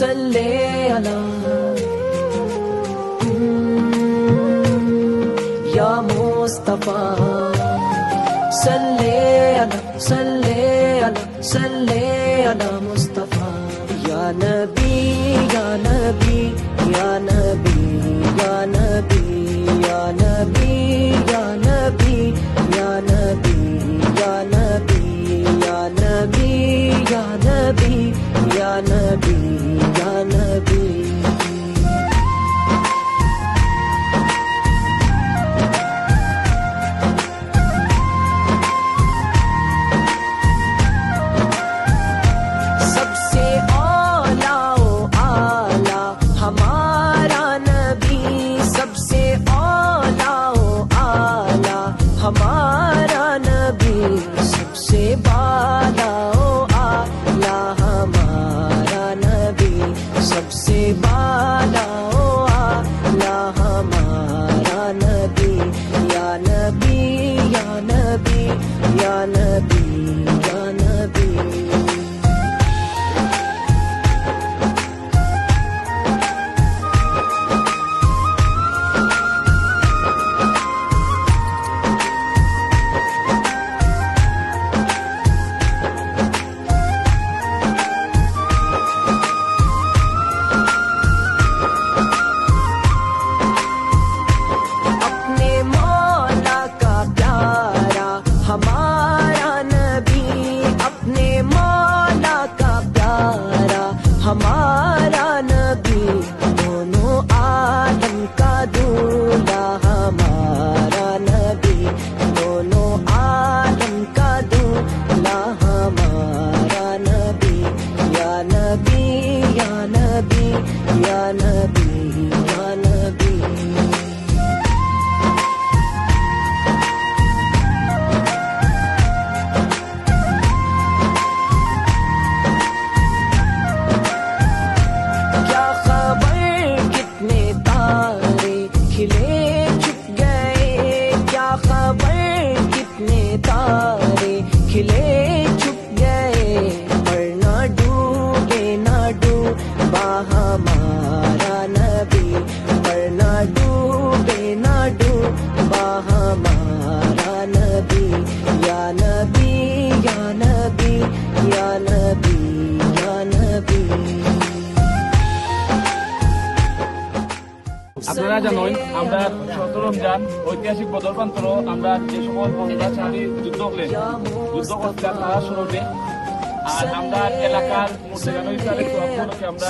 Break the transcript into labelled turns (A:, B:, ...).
A: صلی علی یا مصطفیٰ صلی علی صلی علی صلی علی مصطفیٰ یا نبی یا نبی یا نبی یا نبی یا نبی یا نبی یا نبی یا نبی یا نبی یا نبی یا نبی یا نبی ہمارا نبی سب سے بالا و اعلی ہمارا نبی سب سے بالا و اعلی ہمارا نبی یا نبی یا نبی یا نبی یا نبی ہمارا نبی اپنے مولا کا پیارا ہمارا نبی دونوں عالم کا دولہا ہمارا نبی دونوں عالم کا دولہا ہمارا نبی یا نبی یا نبی یا نبی یا نبی تارے کھلے چھپ گئے پر نہ ڈوبے نہ ڈوبا ہمارا نبی پر نہ ڈوبے نہ ڈوبا ہمارا نبی یا نبی یا نبی یا نبی یا نبی
B: আপনারা জানেন আমরা 17 রমজান ঐতিহাসিক বদর প্রান্তর আমরা যে সকল বন্ধুরা চাঁদি যুদ্ধ করতে তারা শুরুতে আর আমরা এলাকার মুসলিম ইসলামের আমরা